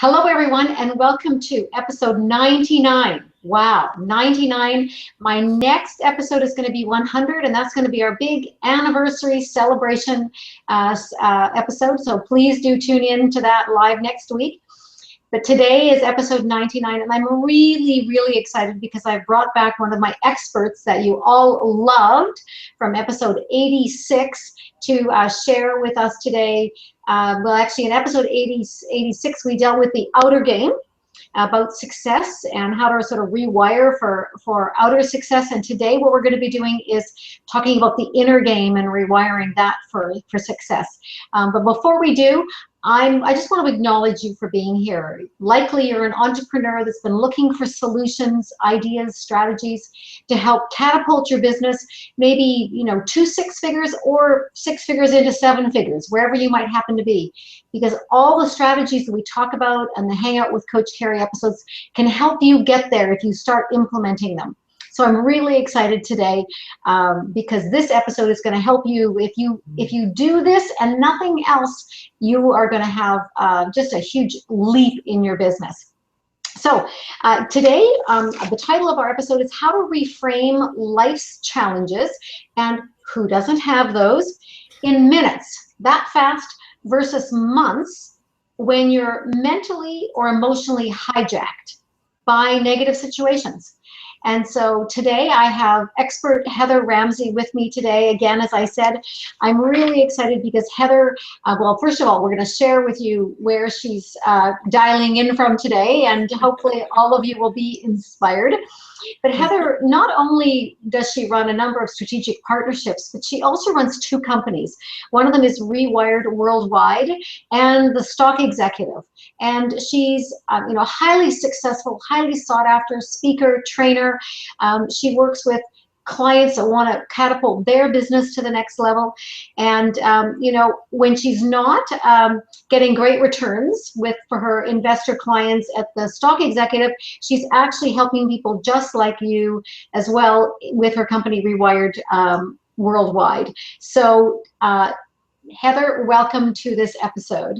Hello, everyone, and welcome to episode 99. Wow, 99. My next episode is going to be 100, and that's going to be our big anniversary celebration episode. So please do tune in to that live next week. But today is episode 99, and I'm really, really excited because I've brought back one of my experts that you all loved from episode 86 to share with us today. Well, actually, in episode 86, we dealt with the outer game about success and how to sort of rewire for outer success. And today what we're going to be doing is talking about the inner game and rewiring that for success. But before we do, I just want to acknowledge you for being here. Likely you're an entrepreneur that's been looking for solutions, ideas, strategies to help catapult your business, maybe, to 6 figures or 6 figures into 7 figures, wherever you might happen to be. Because all the strategies that we talk about and the Hangout with Coach Kerry episodes can help you get there if you start implementing them. So I'm really excited today because this episode is going to help you. If you do this and nothing else, you are going to have just a huge leap in your business. So today, the title of our episode is How to Reframe Life's Challenges, and who doesn't have those, in minutes, that fast, versus months when you're mentally or emotionally hijacked by negative situations. And so today I have expert Heather Ramsey with me today. Again, as I said, I'm really excited because Heather, well, first of all, we're going to share with you where she's dialing in from today, and hopefully all of you will be inspired. But Heather, not only does she run a number of strategic partnerships, but she also runs 2 companies. One of them is ReWired WorldWide and the Stock Executive. And she's highly successful, highly sought after speaker, trainer. She works with clients that want to catapult their business to the next level. And when she's not getting great returns for her investor clients at the Stock Executive, she's actually helping people just like you as well with her company ReWired WorldWide. So Heather, welcome to this episode.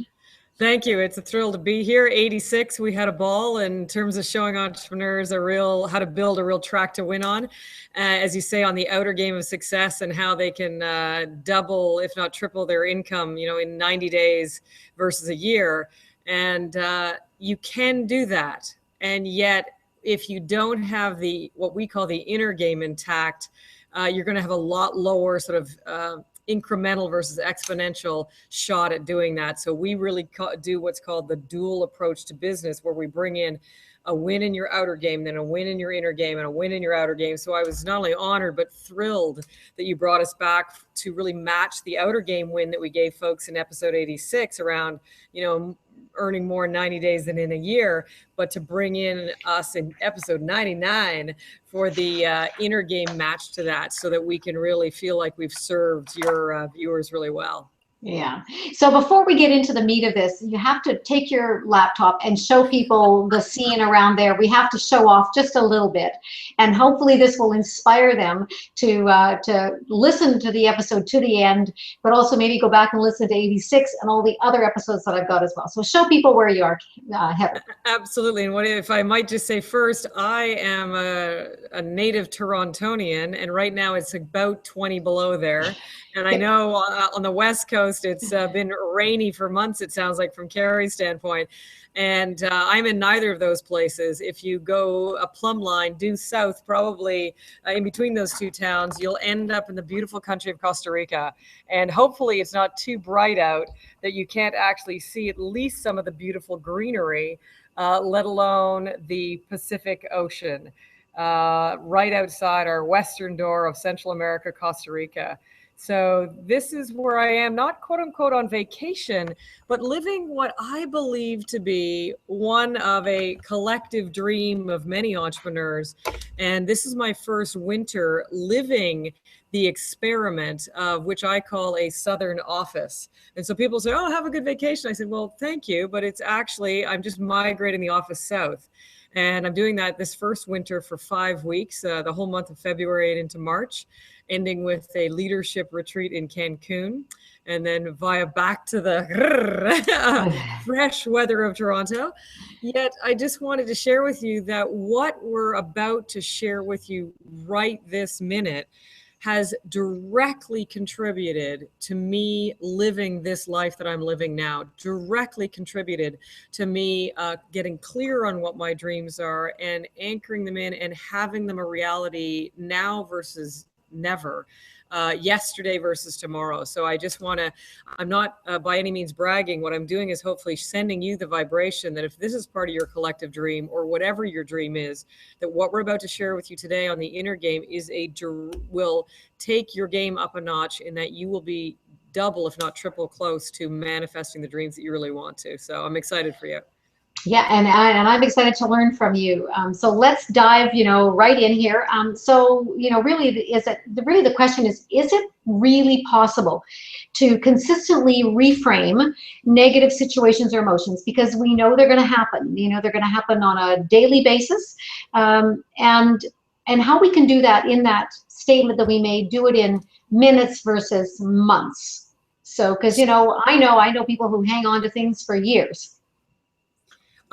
Thank you. It's a thrill to be here. 86, we had a ball in terms of showing entrepreneurs how to build a real track to win on, as you say, on the outer game of success, and how they can double, if not triple, their income, in 90 days versus a year. And you can do that. And yet, if you don't have what we call the inner game intact, you're going to have a lot lower sort of incremental versus exponential shot at doing that. So we really do what's called the dual approach to business, where we bring in a win in your outer game, then a win in your inner game, and a win in your outer game. So I was not only honored, but thrilled that you brought us back to really match the outer game win that we gave folks in episode 86 around, earning more in 90 days than in a year, but to bring in us in episode 99 for the inner game match to that, so that we can really feel like we've served your viewers really well. Yeah. So before we get into the meat of this, you have to take your laptop and show people the scene around there. We have to show off just a little bit, and hopefully this will inspire them to listen to the episode to the end, but also maybe go back and listen to 86 and all the other episodes that I've got as well. So show people where you are, Heather. Absolutely. And what if I might just say first, I am a native Torontonian, and right now it's about 20 below there. And I know on the West Coast, it's been rainy for months, it sounds like, from Kerry's standpoint. And I'm in neither of those places. If you go a plumb line due south, probably in between those 2 towns, you'll end up in the beautiful country of Costa Rica. And hopefully it's not too bright out that you can't actually see at least some of the beautiful greenery, let alone the Pacific Ocean, right outside our western door of Central America, Costa Rica. So this is where I am, not quote unquote on vacation, but living what I believe to be one of a collective dream of many entrepreneurs. And this is my first winter living the experiment of which I call a Southern office. And so people say, oh, have a good vacation. I said, well, thank you. But it's actually, I'm just migrating the office south. And I'm doing that this first winter for 5 weeks, the whole month of February and into March, ending with a leadership retreat in Cancun, and then via back to the fresh weather of Toronto. Yet I just wanted to share with you that what we're about to share with you right this minute has directly contributed to me living this life that I'm living now, directly contributed to me getting clear on what my dreams are and anchoring them in and having them a reality now versus never. Yesterday versus tomorrow. So I just want to, I'm not by any means bragging. What I'm doing is hopefully sending you the vibration that if this is part of your collective dream or whatever your dream is, that what we're about to share with you today on the inner game is will take your game up a notch, in that you will be double, if not triple close to manifesting the dreams that you really want to. So I'm excited for you. Yeah, and I'm excited to learn from you. So let's dive, right in here. Really, the question is it really possible to consistently reframe negative situations or emotions? Because we know they're going to happen. They're going to happen on a daily basis, and how we can do that in that statement that we made, do it in minutes versus months. So, because I know people who hang on to things for years.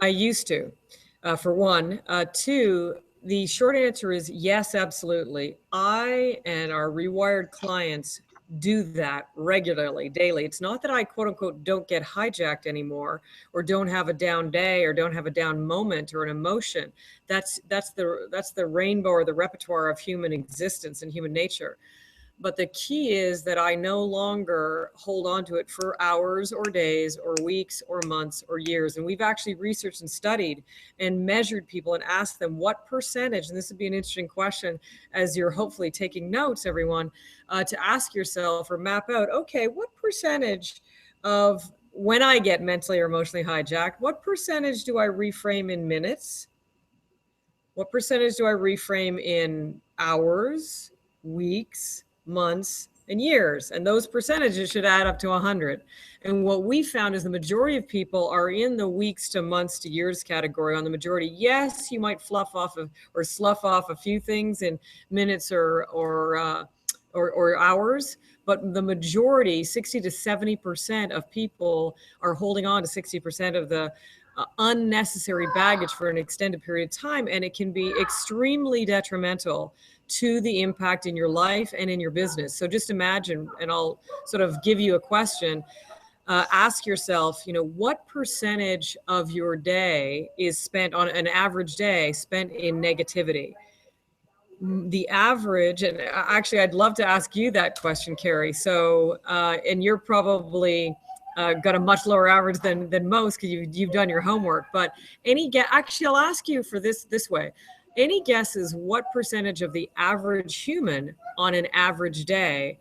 I used to, for one. Two, the short answer is yes, absolutely. I and our rewired clients do that regularly, daily. It's not that I, quote unquote, don't get hijacked anymore, or don't have a down day, or don't have a down moment or an emotion. That's the rainbow or the repertoire of human existence and human nature. But the key is that I no longer hold on to it for hours or days or weeks or months or years. And we've actually researched and studied and measured people and asked them what percentage, and this would be an interesting question as you're hopefully taking notes, everyone, to ask yourself or map out, okay, what percentage of when I get mentally or emotionally hijacked, what percentage do I reframe in minutes? What percentage do I reframe in hours, weeks, months, and years? And those percentages should add up to 100. And what we found is the majority of people are in the weeks to months to years category. On the majority, yes, you might slough off a few things in minutes or hours, but the majority, 60 to 70% of people are holding on to 60% of the unnecessary baggage for an extended period of time, and it can be extremely detrimental to the impact in your life and in your business. So just imagine, and I'll sort of give you a question. Ask yourself, what percentage of your day is spent on an average day spent in negativity? The average, and actually I'd love to ask you that question, Kerry. So, and you're probably got a much lower average than most, because you've done your homework. But actually, I'll ask you for this way. Any guesses what percentage of the average human on an average day,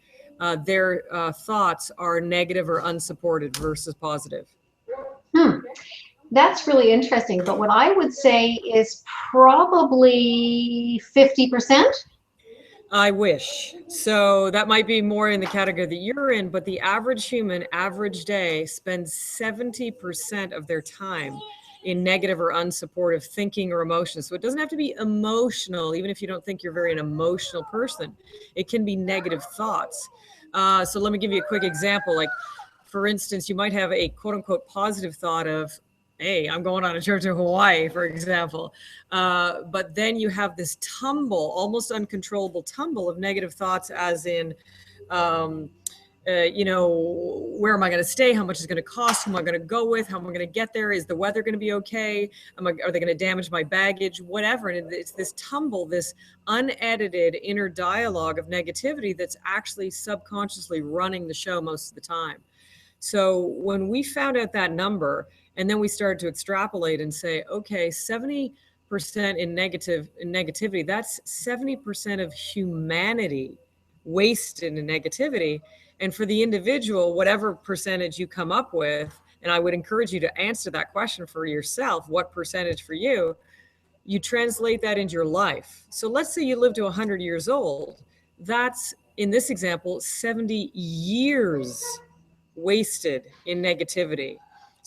their thoughts are negative or unsupported versus positive? That's really interesting. But what I would say is probably 50%. I wish. So that might be more in the category that you're in, but the average human, average day, spends 70% of their time in negative or unsupportive thinking or emotions. So it doesn't have to be emotional, even if you don't think you're very an emotional person. It can be negative thoughts. So let me give you a quick example. Like, for instance, you might have a quote unquote positive thought of, hey, I'm going on a trip to Hawaii, for example. But then you have this tumble, almost uncontrollable tumble of negative thoughts, as in, where am I going to stay? How much is going to cost? Who am I going to go with? How am I going to get there? Is the weather going to be okay? Are they going to damage my baggage? Whatever. And it's this tumble, this unedited inner dialogue of negativity that's actually subconsciously running the show most of the time. So when we found out that number, and then we started to extrapolate and say, okay, 70% in negativity, that's 70% of humanity wasted in negativity. And for the individual, whatever percentage you come up with, and I would encourage you to answer that question for yourself, what percentage for you, you translate that into your life. So let's say you live to 100 years old. That's, in this example, 70 years wasted in negativity.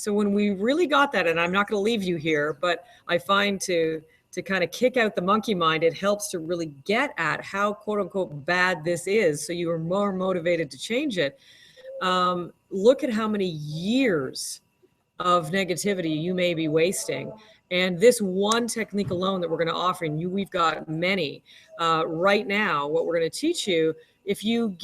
So when we really got that, and I'm not going to leave you here, but I find to kind of kick out the monkey mind, it helps to really get at how quote unquote bad this is. So you are more motivated to change it. Look at how many years of negativity you may be wasting. And this one technique alone that we're going to offer, and we've got many right now, what we're going to teach you, if you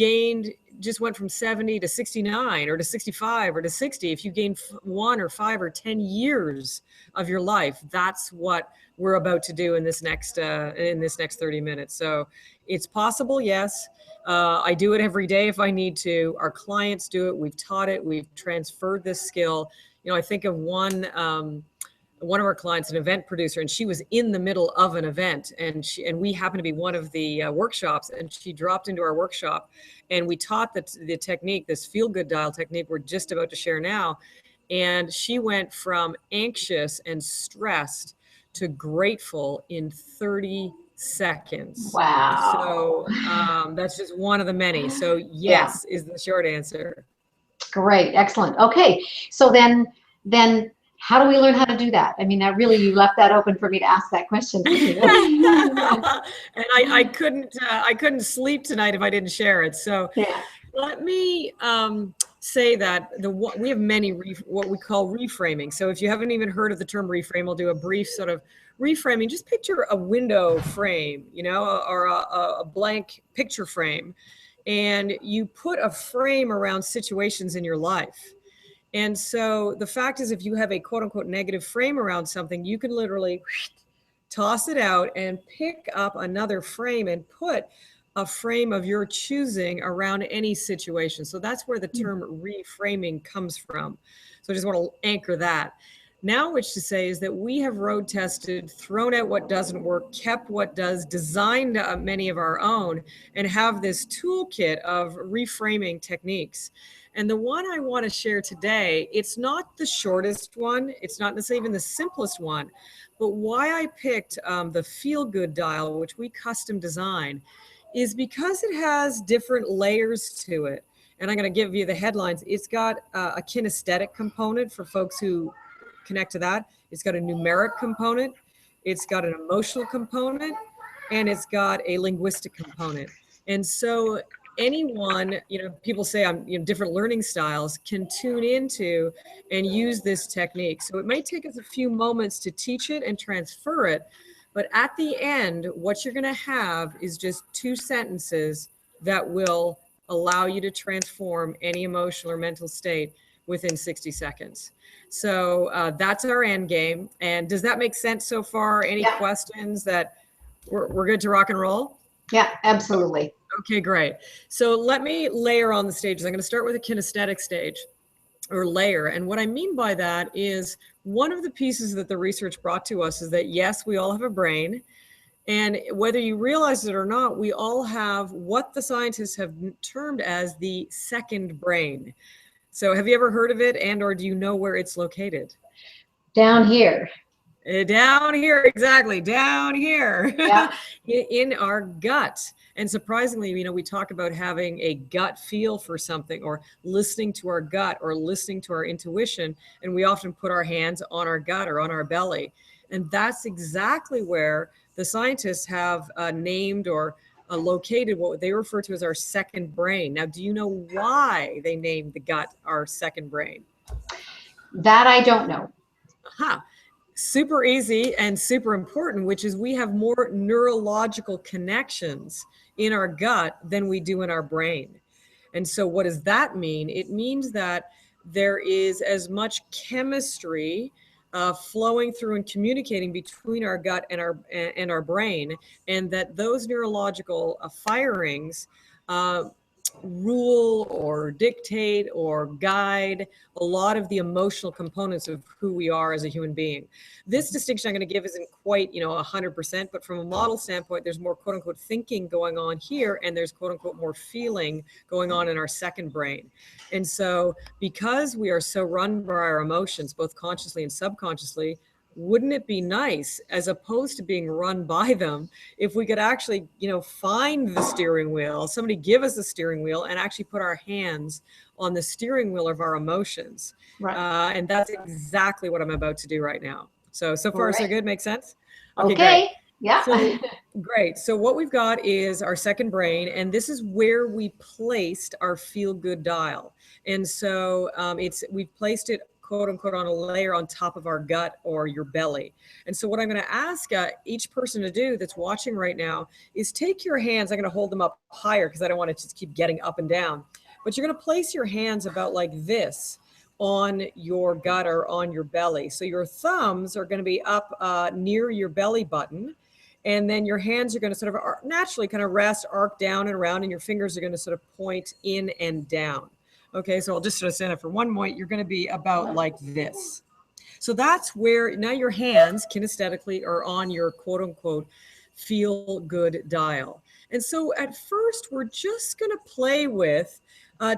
just went from 70 to 69 or to 65 or to 60, if you gained 1 or 5 or 10 years of your life, that's what we're about to do in this next 30 minutes. So it's possible, yes. I do it every day if I need to. Our clients do it. We've taught it. We've transferred this skill. I think of one of our clients, an event producer, and she was in the middle of an event, and we happened to be one of the workshops, and she dropped into our workshop, and we taught the technique, this feel-good dial technique we're just about to share now, and she went from anxious and stressed to grateful in 30 seconds. Wow. So that's just one of the many. So yes, is the short answer. Great, excellent. Okay, so then how do we learn how to do that? I mean, that really, you left that open for me to ask that question. And I couldn't sleep tonight if I didn't share it. So let me say that we have many what we call reframing. So if you haven't even heard of the term reframe, I'll do a brief sort of reframing. Just picture a window frame, or a blank picture frame, and you put a frame around situations in your life. And so the fact is, if you have a quote unquote negative frame around something, you can literally toss it out and pick up another frame and put a frame of your choosing around any situation. So that's where the term reframing comes from. So I just want to anchor that. Now, which to say is that we have road tested, thrown out what doesn't work, kept what does, designed many of our own, and have this toolkit of reframing techniques. And the one I want to share today, it's not the shortest one. It's not necessarily even the simplest one. But why I picked the feel-good dial, which we custom design, is because it has different layers to it. And I'm going to give you the headlines. It's got a kinesthetic component for folks who connect to that. It's got a numeric component. It's got an emotional component. And it's got a linguistic component. And so anyone, people say different learning styles can tune into and use this technique. So it might take us a few moments to teach it and transfer it. But at the end, what you're going to have is just 2 sentences that will allow you to transform any emotional or mental state within 60 seconds. So that's our end game. And does that make sense so far? Any questions that we're good to rock and roll? Yeah, absolutely. Okay, great. So let me layer on the stages. I'm going to start with a kinesthetic stage or layer. And what I mean by that is one of the pieces that the research brought to us is that, yes, we all have a brain. And whether you realize it or not, we all have what the scientists have termed as the second brain. So have you ever heard of it, and or do you know where it's located? Down here. Down here, exactly, down here. Yeah. In our gut. And surprisingly, we talk about having a gut feel for something, or listening to our gut, or listening to our intuition, and we often put our hands on our gut or on our belly. And that's exactly where the scientists have named or located what they refer to as our second brain. Now, do you know why they named the gut our second brain? That I don't know. Super easy and super important, which is we have more neurological connections in our gut than we do in our brain. And so what does that mean? It means that there is as much chemistry flowing through and communicating between our gut and our brain, and that those neurological firings rule or dictate or guide a lot of the emotional components of who we are as a human being. This distinction I'm going to give isn't quite 100%, but from a model standpoint, there's more quote unquote thinking going on here, and there's quote unquote more feeling going on in our second brain. And so because we are so run by our emotions, both consciously and subconsciously, wouldn't it be nice, as opposed to being run by them, if we could actually, find the steering wheel, somebody give us the steering wheel and actually put our hands on the steering wheel of our emotions. Right. And that's exactly what I'm about to do right now. So far, so good. Makes sense? Okay. Great. Yeah. So great. So what we've got is our second brain, and this is where we placed our feel good dial. And so we've placed it, quote unquote, on a layer on top of our gut or your belly. And so what I'm going to ask each person to do that's watching right now is take your hands. I'm going to hold them up higher because I don't want it to just keep getting up and down. But you're going to place your hands about like this on your gut or on your belly. So your thumbs are going to be up near your belly button. And then your hands are going to sort of naturally kind of rest, arc down and around, and your fingers are going to sort of point in and down. Okay, so I'll just sort of stand up for one moment. You're going to be about like this. So that's where now your hands kinesthetically are on your quote unquote feel good dial. And so at first, we're just going to play with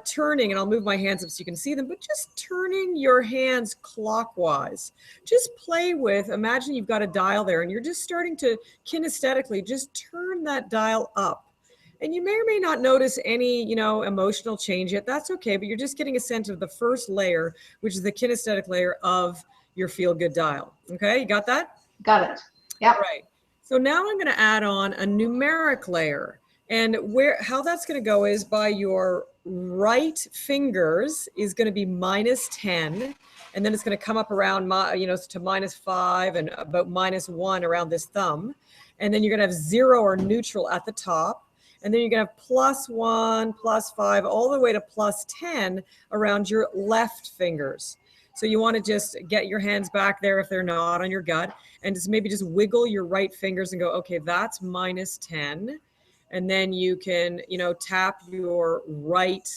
turning, and I'll move my hands up so you can see them, but just turning your hands clockwise. Just play with, imagine you've got a dial there and you're just starting to kinesthetically just turn that dial up. And you may or may not notice any, emotional change yet. That's okay, but you're just getting a sense of the first layer, which is the kinesthetic layer of your feel good dial. Okay, you got that? Got it. Yeah. Right. So now I'm going to add on a numeric layer. And how that's going to go is by your right fingers is going to be -10. And then it's going to come up around, to -5 and about -1 around this thumb. And then you're going to have 0 or neutral at the top. And then you're going to have +1, +5, all the way to +10 around your left fingers. So you want to just get your hands back there if they're not on your gut, and just maybe just wiggle your right fingers and go, okay, that's -10. And then you can, tap your right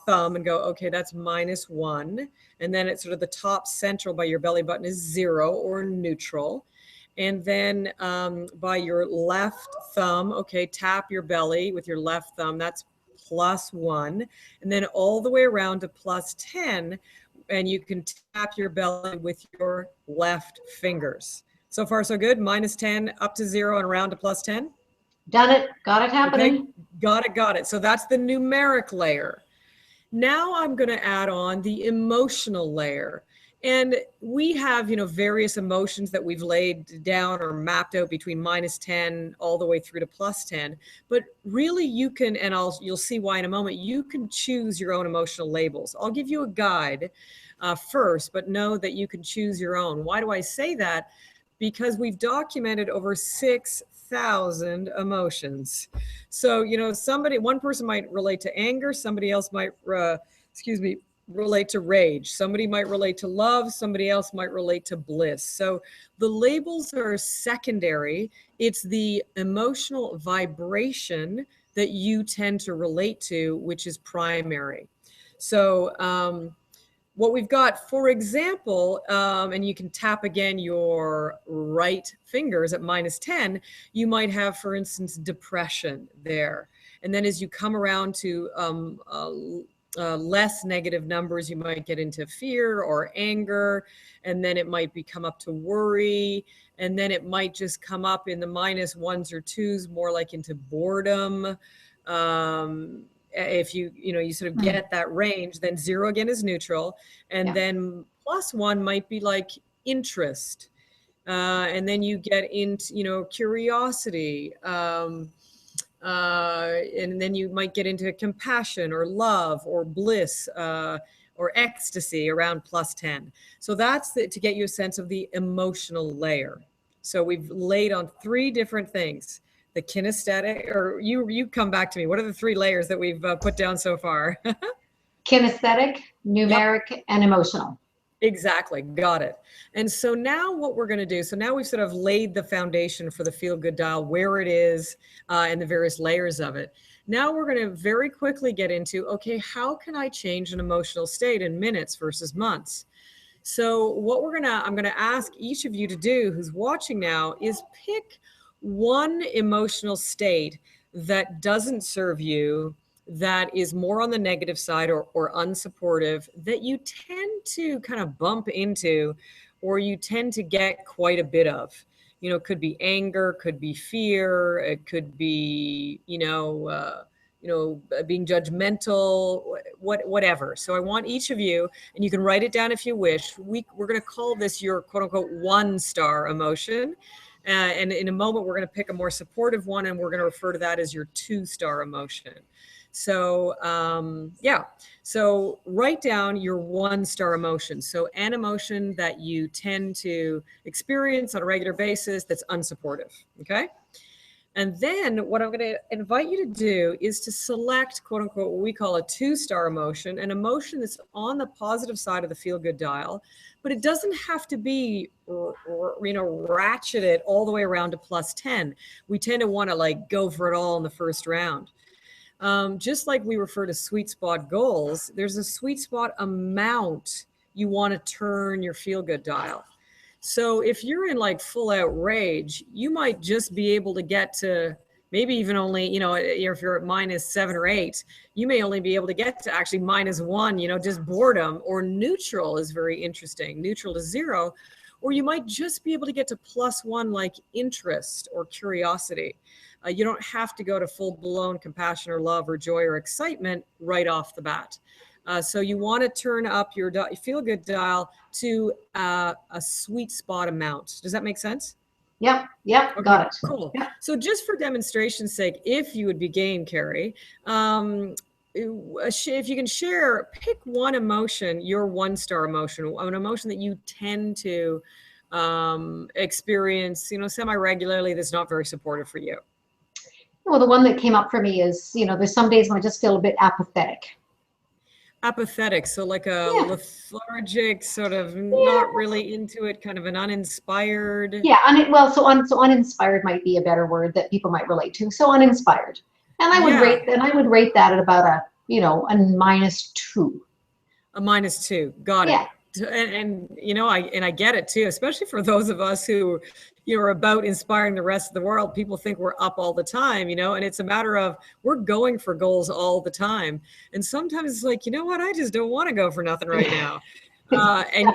thumb and go, okay, that's -1. And then it's sort of the top central by your belly button is 0 or neutral. And then by your left thumb, okay, tap your belly with your left thumb, that's +1. And then all the way around to +10. And you can tap your belly with your left fingers. So far, so good. -10 up to 0 and around to +10. Done it. Got it happening. Okay. Got it. So that's the numeric layer. Now I'm going to add on the emotional layer. And we have, various emotions that we've laid down or mapped out between -10 all the way through to +10. But really you can, and you'll see why in a moment, you can choose your own emotional labels. I'll give you a guide first, but know that you can choose your own. Why do I say that? Because we've documented over 6,000 emotions. So, one person might relate to anger, somebody else might, relate to rage. Somebody might relate to love. Somebody else might relate to bliss. So the labels are secondary. It's the emotional vibration that you tend to relate to, which is primary. So what we've got, for example, and you can tap again your right fingers at -10, you might have, for instance, depression there. And then as you come around to less negative numbers, you might get into fear or anger, and then it might come up to worry, and then it might just come up in the -1s or 2s, more like into boredom. If you sort of get that range, then 0 again is neutral, and then +1 might be like interest, and then you get into curiosity. And then you might get into compassion or love or bliss or ecstasy around +10. So that's to get you a sense of the emotional layer. So we've laid on 3 different things. The kinesthetic, or you come back to me. What are the 3 layers that we've put down so far? Kinesthetic, numeric, and emotional. Exactly. Got it. And so now what we're going to do, so now we've sort of laid the foundation for the feel good dial, where it is and the various layers of it. Now we're going to very quickly get into, okay, how can I change an emotional state in minutes versus months? So what I'm going to ask each of you to do who's watching now is pick one emotional state that doesn't serve you, that is more on the negative side or unsupportive, that you tend to kind of bump into or you tend to get quite a bit of. It could be anger, could be fear, it could be, being judgmental, whatever. So I want each of you, and you can write it down if you wish. We're going to call this your quote unquote 1-star emotion. And in a moment, we're going to pick a more supportive one, and we're going to refer to that as your 2-star emotion. So so write down your 1-star emotion. So an emotion that you tend to experience on a regular basis that's unsupportive, okay? And then what I'm going to invite you to do is to select, quote unquote, what we call a 2-star emotion, an emotion that's on the positive side of the feel-good dial, but it doesn't have to be, ratcheted all the way around to +10. We tend to want to like go for it all in the first round. Just like we refer to sweet spot goals, there's a sweet spot amount you want to turn your feel-good dial. So if you're in like full out rage, you might just be able to get to maybe even only, if you're at -7 or 8, you may only be able to get to actually -1, just boredom. Or neutral is very interesting, neutral to 0. Or you might just be able to get to +1, like interest or curiosity. You don't have to go to full-blown compassion or love or joy or excitement right off the bat. So you want to turn up your feel-good dial to a sweet spot amount. Does that make sense? Yep, okay, got it. Cool. Yep. So just for demonstration's sake, if you would be game, Kerry, if you can share, pick one emotion, your 1-star emotion, an emotion that you tend to experience, semi-regularly that's not very supportive for you. Well, the one that came up for me is, there's some days when I just feel a bit apathetic. Apathetic, so like a lethargic, sort of not really into it, kind of an uninspired. Yeah, so uninspired might be a better word that people might relate to. So uninspired, and I would rate that at about a -2. A -2, got it. And I get it too, especially for those of us who are about inspiring the rest of the world. People think we're up all the time, and it's a matter of we're going for goals all the time. And sometimes it's like, what? I just don't want to go for nothing right now. And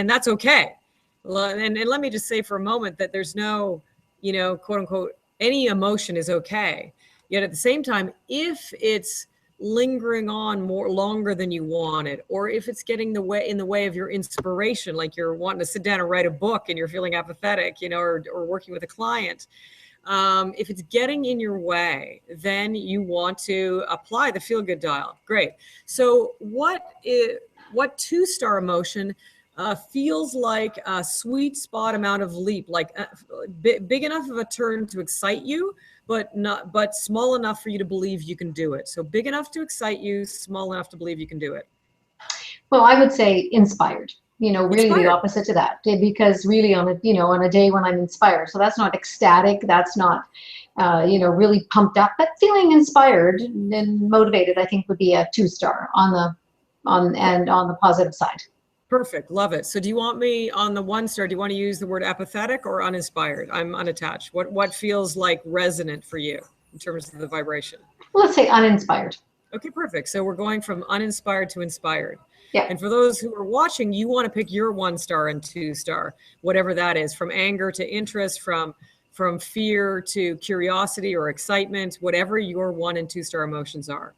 that's okay. And let me just say for a moment that there's no, quote unquote, any emotion is okay. Yet at the same time, if it's lingering on longer than you wanted, or if it's getting in the way of your inspiration, like you're wanting to sit down and write a book and you're feeling apathetic, or working with a client, if it's getting in your way, then you want to apply the feel-good dial. Great. So what 2-star emotion feels like a sweet spot amount of leap, like big enough of a turn to excite you, but small enough for you to believe you can do it. So big enough to excite you, small enough to believe you can do it. Well, I would say inspired. Really the opposite to that, because really on a day when I'm inspired, so that's not ecstatic, that's not really pumped up, but feeling inspired and motivated, I think would be a 2-star on the positive side. Perfect. Love it. So do you want me on the 1-star, do you want to use the word apathetic or uninspired? I'm unattached. What feels like resonant for you in terms of the vibration? Let's say uninspired. Okay, perfect. So we're going from uninspired to inspired. Yeah. And for those who are watching, you want to pick your 1-star and 2-star, whatever that is, from anger to interest, from fear to curiosity or excitement, whatever your 1- and 2-star emotions are.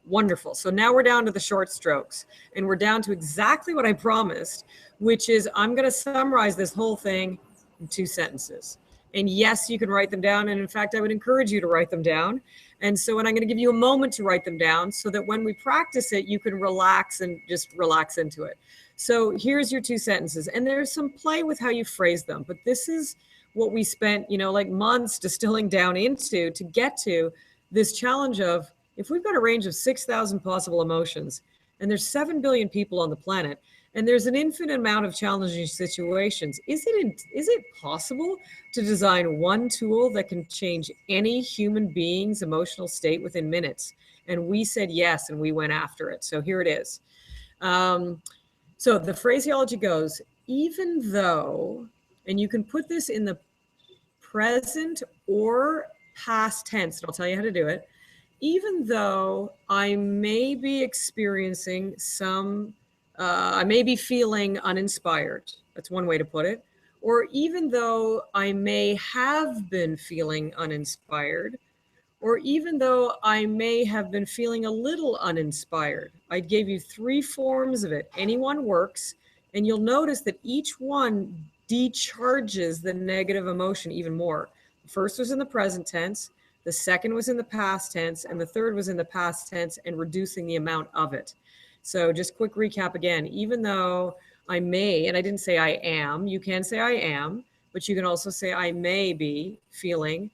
Wonderful. So now we're down to the short strokes, and we're down to exactly what I promised, which is I'm going to summarize this whole thing in 2 sentences. And yes, you can write them down. And in fact, I would encourage you to write them down. And I'm going to give you a moment to write them down so that when we practice it, you can relax and just relax into it. So here's your 2 sentences. And there's some play with how you phrase them. But this is what we spent, like months distilling down into to get to this challenge of, if we've got a range of 6,000 possible emotions, and there's 7 billion people on the planet, and there's an infinite amount of challenging situations, is it possible to design one tool that can change any human being's emotional state within minutes? And we said yes, and we went after it. So here it is. So the phraseology goes, even though, and you can put this in the present or past tense, and I'll tell you how to do it. Even though I may be experiencing some I may be feeling uninspired. That's one way to put it. Or even though I may have been feeling uninspired, or even though I may have been feeling a little uninspired. I gave you 3 forms of it. Any one works, and you'll notice that each one decharges the negative emotion even more. The first was in the present tense, the second was in the past tense, and the third was in the past tense and reducing the amount of it. So just quick recap again, even though I may, and I didn't say I am, you can say I am, but you can also say I may be feeling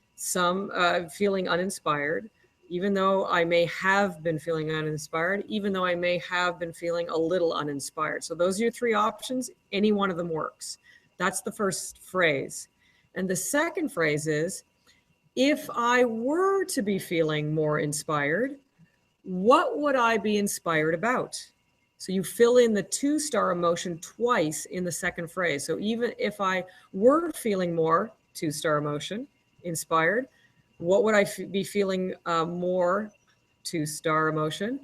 feeling uninspired, even though I may have been feeling uninspired, even though I may have been feeling a little uninspired. So those are your 3 options. Any one of them works. That's the first phrase. And the second phrase is, if I were to be feeling more inspired, what would I be inspired about? So you fill in the 2-star emotion twice in the second phrase. So even if I were feeling more 2-star emotion, inspired, what would I be feeling more 2-star emotion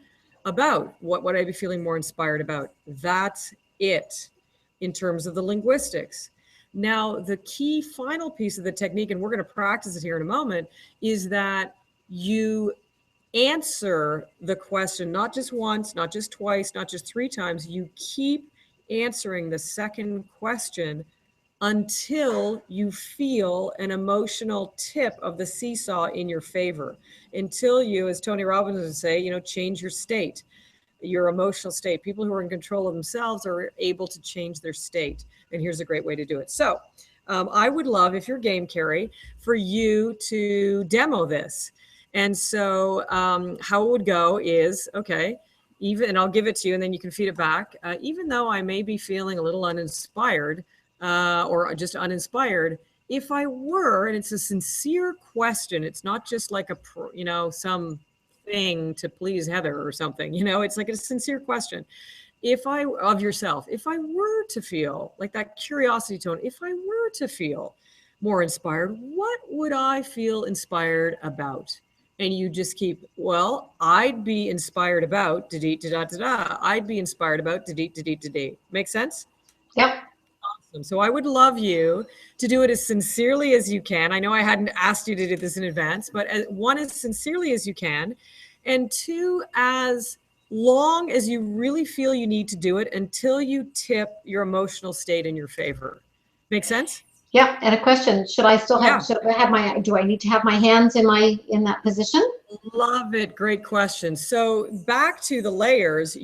about? What would I be feeling more inspired about? That's it in terms of the linguistics. Now, the key final piece of the technique, and we're going to practice it here in a moment, is that you answer the question, not just once, not just twice, not just 3 times. You keep answering the second question until you feel an emotional tip of the seesaw in your favor, until you, as Tony Robbins would say, change your state, your emotional state. People who are in control of themselves are able to change their state. And here's a great way to do it. So I would love, if you're game, Kerry, for you to demo this. And so how it would go is, okay, and I'll give it to you and then you can feed it back. Even though I may be feeling a little uninspired or just uninspired, if I were, and it's a sincere question, it's not just like some thing to please Heather or something, it's like a sincere question. Of yourself, if I were to feel like that curiosity tone, if I were to feel more inspired, what would I feel inspired about? And you just keep, well, I'd be inspired about da-da-da-da. I'd be inspired about da-da-da-da. Make sense? Yep. Awesome. So I would love you to do it as sincerely as you can. I know I hadn't asked you to do this in advance, but one, as sincerely as you can, and 2, as long as you really feel you need to do it until you tip your emotional state in your favor. Make sense? Yeah, and a question, do I need to have my hands in that position? Love it. Great question. So back to the layers,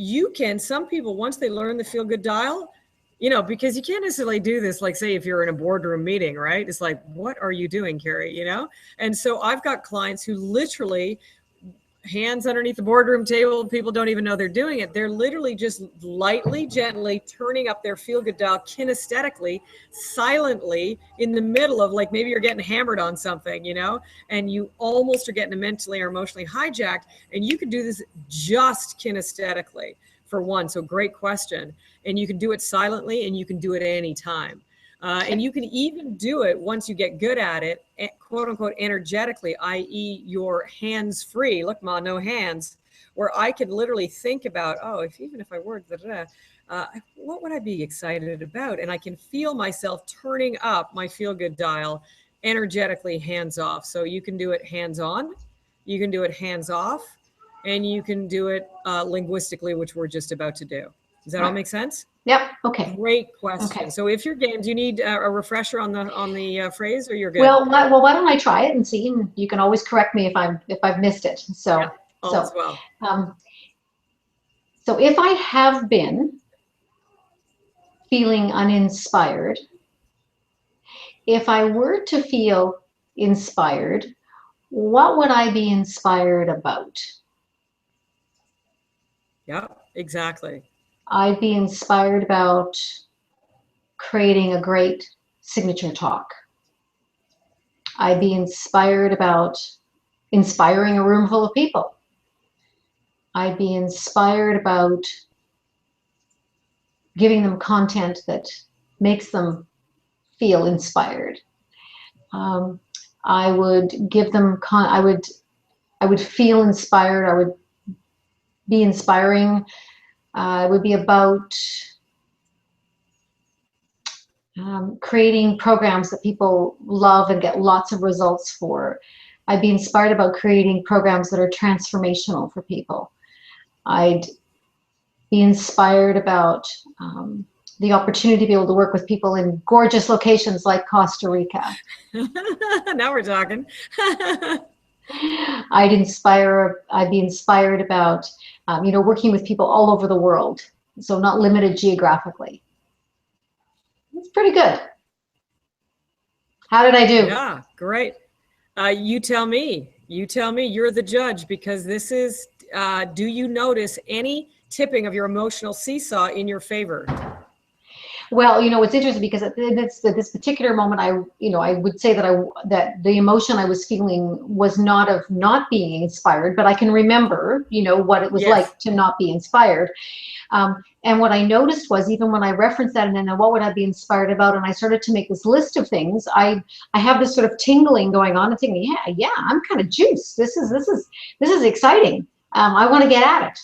some people, once they learn the feel good dial, because you can't necessarily do this, like say if you're in a boardroom meeting, right? It's like, what are you doing, Kerry? And so I've got clients who literally, hands underneath the boardroom table, people don't even know they're doing it. They're literally just lightly, gently turning up their feel-good dial kinesthetically, silently, in the middle of, like, maybe you're getting hammered on something, and you almost are getting mentally or emotionally hijacked, and you can do this just kinesthetically for one. So great question. And you can do it silently, and you can do it anytime. And you can even do it once you get good at it, quote unquote, energetically, i.e. your hands free. Look, Ma, no hands, where I could literally think about, even if I were, what would I be excited about? And I can feel myself turning up my feel good dial energetically, hands off. So you can do it hands on, you can do it hands off, and you can do it linguistically, which we're just about to do. Does that all make sense? Yep. Okay. Great question. Okay. So if you're game, do you need a refresher on the phrase, or you're good? Well, why don't I try it and see? And you can always correct me if I've missed it. So, yeah, as well. So if I have been feeling uninspired, if I were to feel inspired, what would I be inspired about? Yeah, exactly. I'd be inspired about creating a great signature talk. I'd be inspired about inspiring a room full of people. I'd be inspired about giving them content that makes them feel inspired. I would give them I would feel inspired. I would be inspiring It would be about creating programs that people love and get lots of results for. I'd be inspired about creating programs that are transformational for people. I'd be inspired about the opportunity to be able to work with people in gorgeous locations like Costa Rica. Now we're talking. I'd be inspired about, working with people all over the world. So not limited geographically. It's pretty good. How did I do? Yeah, great. You tell me. You tell me. You're the judge, because this is, do you notice any tipping of your emotional seesaw in your favor? Well, it's interesting because at this particular moment, I would say that the emotion I was feeling was not of not being inspired, but I can remember, what it was like to not be inspired. And what I noticed was, even when I referenced that and then what would I be inspired about, and I started to make this list of things, I have this sort of tingling going on and thinking, yeah, I'm kind of juiced. This is exciting. I want to get at it.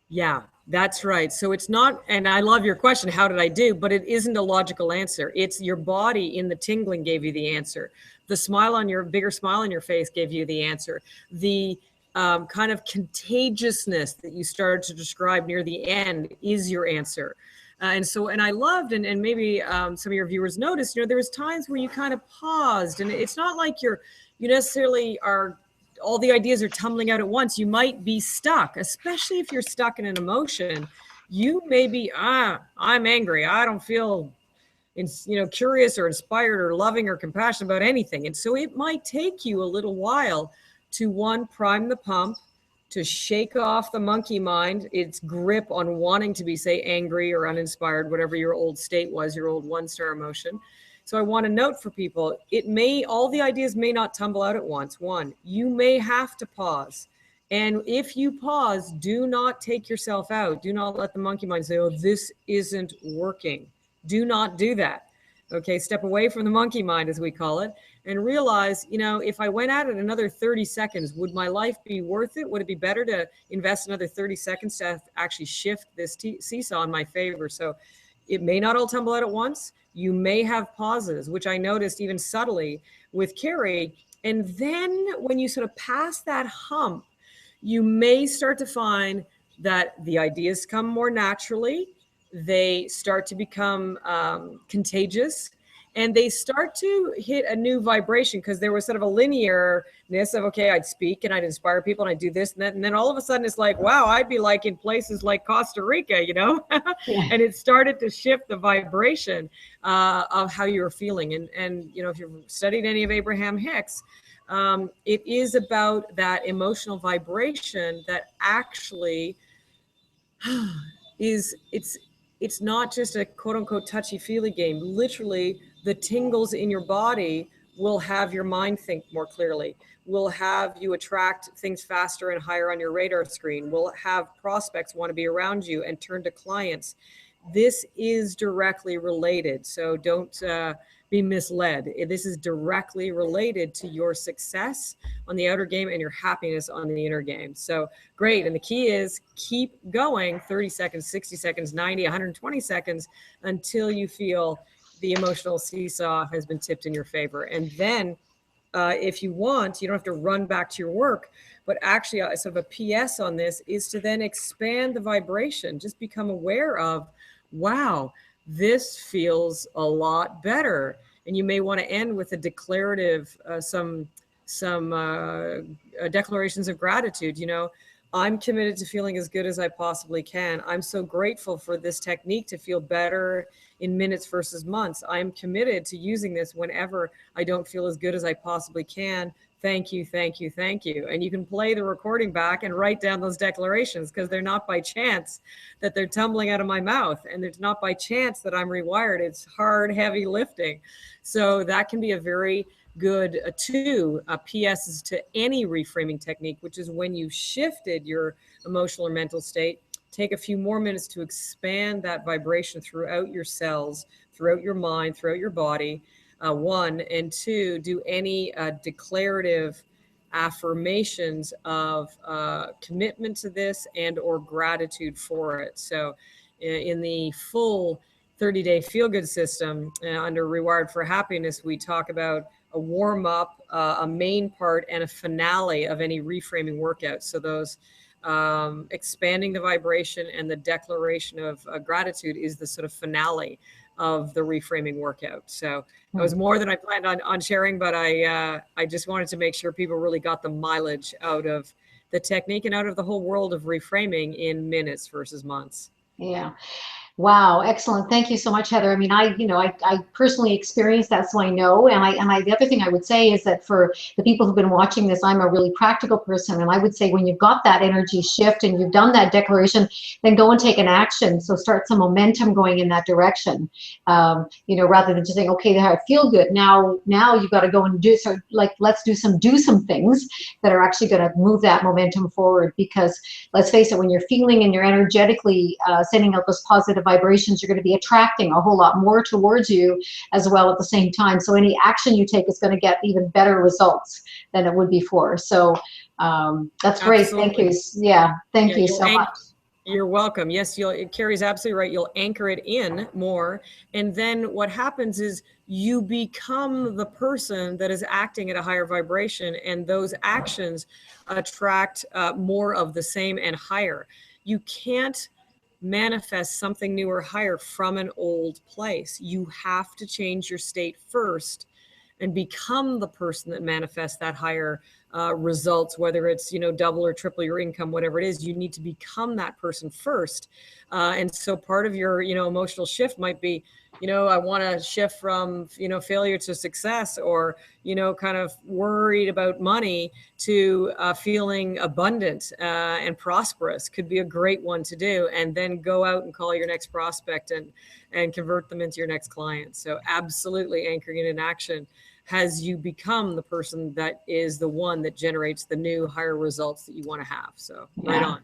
Yeah, that's right. So it's not, and I love your question, how did I do? But it isn't a logical answer. It's your body in the tingling gave you the answer. The bigger smile on your face gave you the answer. The kind of contagiousness that you started to describe near the end is your answer. And I loved, and maybe some of your viewers noticed, there was times where you kind of paused, and it's not like you necessarily are, all the ideas are tumbling out at once. You might be stuck, especially if you're stuck in an emotion. You may be, I'm angry. I don't feel, curious or inspired or loving or compassionate about anything. And so it might take you a little while to, one, prime the pump, to shake off the monkey mind, its grip on wanting to be, say, angry or uninspired, whatever your old state was, your old one-star emotion. So I want to note for people, all the ideas may not tumble out at once. One, you may have to pause. And if you pause, do not take yourself out. Do not let the monkey mind say, oh, this isn't working. Do not do that. Okay, step away from the monkey mind, as we call it, and realize, if I went at it another 30 seconds, would my life be worth it? Would it be better to invest another 30 seconds to actually shift this seesaw in my favor? So it may not all tumble out at once. You may have pauses, which I noticed even subtly with Kerry. And then when you sort of pass that hump, you may start to find that the ideas come more naturally. They start to become contagious, and they start to hit a new vibration, because there was sort of a linearness of, okay, I'd speak and I'd inspire people and I'd do this and that. And then all of a sudden it's like, wow, I'd be like in places like Costa Rica, Yeah. And it started to shift the vibration of how you were feeling. And if you've studied any of Abraham Hicks, it is about that emotional vibration that actually it's not just a quote unquote touchy-feely game. Literally, the tingles in your body will have your mind think more clearly, will have you attract things faster and higher on your radar screen, will have prospects want to be around you and turn to clients. This is directly related. So don't be misled. This is directly related to your success on the outer game and your happiness on the inner game. So great. And the key is keep going 30 seconds, 60 seconds, 90, 120 seconds until you feel the emotional seesaw has been tipped in your favor. And then if you want, you don't have to run back to your work, but actually sort of a PS on this is to then expand the vibration. Just become aware of, wow, this feels a lot better. And you may want to end with a declarative, some declarations of gratitude. I'm committed to feeling as good as I possibly can. I'm so grateful for this technique to feel better in minutes versus months. I'm committed to using this whenever I don't feel as good as I possibly can. Thank you, thank you, thank you. And you can play the recording back and write down those declarations, because they're not by chance that they're tumbling out of my mouth, and it's not by chance that I'm rewired. It's hard, heavy lifting. So that can be a very good PSs to any reframing technique, which is when you shifted your emotional or mental state, take a few more minutes to expand that vibration throughout your cells, throughout your mind, throughout your body. One, and two, do any declarative affirmations of commitment to this and or gratitude for it. So in the full 30-day feel-good system under Rewired for Happiness, we talk about a warm-up, a main part, and a finale of any reframing workout. So those expanding the vibration and the declaration of gratitude is the sort of finale of the reframing workout. So that was more than I planned on sharing, but I just wanted to make sure people really got the mileage out of the technique and out of the whole world of reframing in minutes versus months. Yeah. Wow, excellent. Thank you so much, Heather. I mean, I personally experienced that, so I know. And the other thing I would say is that for the people who've been watching this, I'm a really practical person, and I would say when you've got that energy shift and you've done that declaration, then go and take an action. So start some momentum going in that direction. Rather than just saying, okay, I feel good. Now you've got to go and do so. Like, let's do some things that are actually going to move that momentum forward. Because let's face it, when you're feeling and you're energetically sending out those positive vibrations, you're going to be attracting a whole lot more towards you as well at the same time. So any action you take is going to get even better results than it would before. So that's great. Absolutely. Thank you. Yeah, thank you so much. You're welcome. Yes, Kerry's absolutely right. You'll anchor it in more. And then what happens is you become the person that is acting at a higher vibration, and those actions attract more of the same and higher. You can't manifest something new or higher from an old place. You have to change your state first and become the person that manifests that higher results, whether it's, double or triple your income, whatever it is. You need to become that person first. And so part of your, emotional shift might be, I want to shift from, failure to success, or, kind of worried about money to feeling abundant and prosperous. Could be a great one to do. And then go out and call your next prospect and convert them into your next client. So absolutely anchoring it in action has you become the person that is the one that generates the new higher results that you want to have. So right on.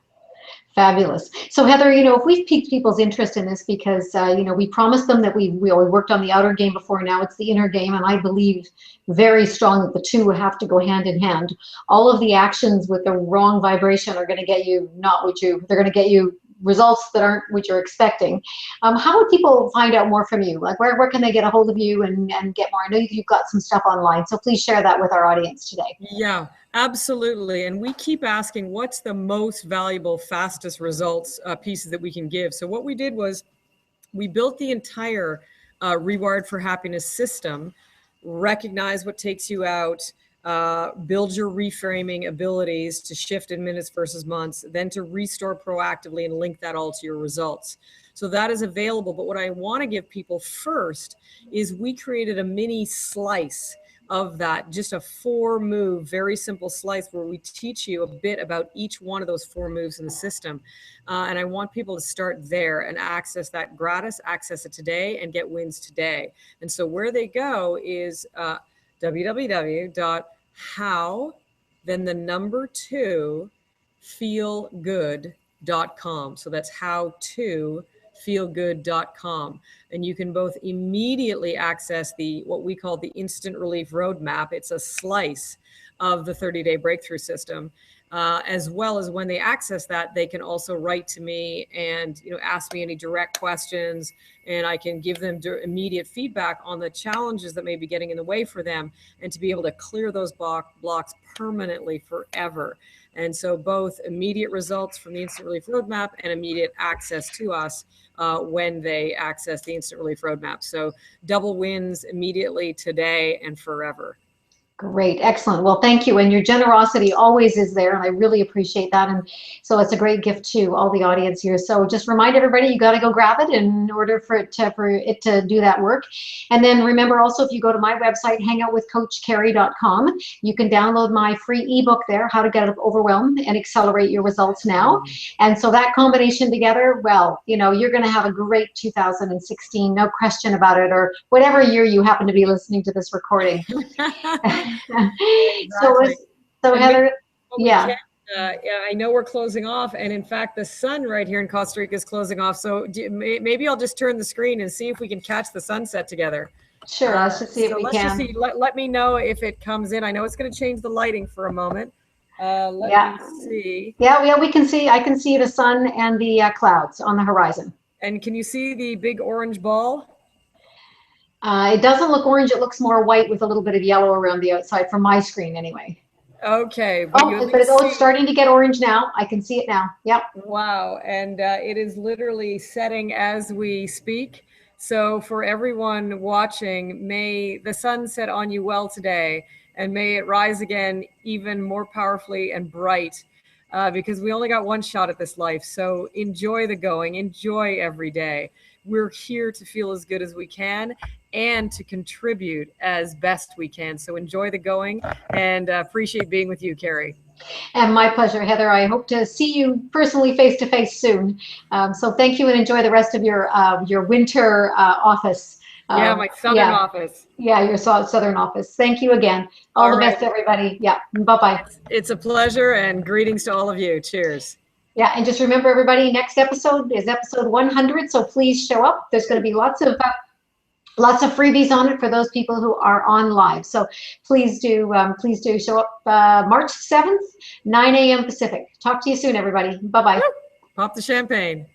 Fabulous. So Heather, if we've piqued people's interest in this because, we promised them that we worked on the outer game before, now it's the inner game. And I believe very strong that the two have to go hand in hand. All of the actions with the wrong vibration are going to get you they're going to get you results that aren't what you're expecting. How would people find out more from you? Like where can they get a hold of you and get more? I know you've got some stuff online, so please share that with our audience today. Yeah, absolutely. And we keep asking, what's the most valuable, fastest results pieces that we can give? So what we did was we built the entire Rewired for Happiness system, recognize what takes you out, build your reframing abilities to shift in minutes versus months, then to restore proactively and link that all to your results. So that is available. But what I want to give people first is we created a mini slice of that, just a 4-move, very simple slice where we teach you a bit about each one of those 4 moves in the system. And I want people to start there and access that gratis, access it today, and get wins today. And so where they go is www.how, then the number 2, feelgood.com. So that's how to feelgood.com. And you can both immediately access what we call the instant relief roadmap. It's a slice of the 30-day breakthrough system. As well as when they access that, they can also write to me and ask me any direct questions, and I can give them immediate feedback on the challenges that may be getting in the way for them, and to be able to clear those blocks permanently forever. And so both immediate results from the Instant Relief Roadmap and immediate access to us when they access the Instant Relief Roadmap. So double wins immediately, today, and forever. Great. Excellent. Well, thank you. And your generosity always is there, and I really appreciate that. And so it's a great gift to all the audience here. So just remind everybody, you got to go grab it in order for it to do that work. And then remember also, if you go to my website, hangoutwithcoachkerry.com, you can download my free ebook there, How to Get Overwhelmed and Accelerate Your Results Now. And so that combination together, well, you're going to have a great 2016, no question about it, or whatever year you happen to be listening to this recording. Exactly. So Heather, yeah. I know we're closing off, and in fact, the sun right here in Costa Rica is closing off. So maybe I'll just turn the screen and see if we can catch the sunset together. Sure, let's just see if we let's can. just see. Let me know if it comes in. I know it's going to change the lighting for a moment. Let me see. Yeah, we can see. I can see the sun and the clouds on the horizon. And can you see the big orange ball? It doesn't look orange. It looks more white with a little bit of yellow around the outside from my screen anyway. Okay. But it's starting to get orange now. I can see it now. Yep. Wow. And it is literally setting as we speak. So for everyone watching, may the sun set on you well today, and may it rise again even more powerfully and bright, because we only got one shot at this life. So enjoy the going, enjoy every day. We're here to feel as good as we can and to contribute as best we can. So enjoy the going, and appreciate being with you, Kerry. And my pleasure, Heather. I hope to see you personally face to face soon. So thank you, and enjoy the rest of your winter office. Yeah, my southern office. Yeah, your southern office. Thank you again. All the best, everybody. Yeah, bye-bye. It's a pleasure, and greetings to all of you. Cheers. Yeah, and just remember, everybody, next episode is episode 100, so please show up. There's going to be lots of freebies on it for those people who are on live. So please do show up March 7th, 9 a.m. Pacific. Talk to you soon, everybody. Bye-bye. Pop the champagne.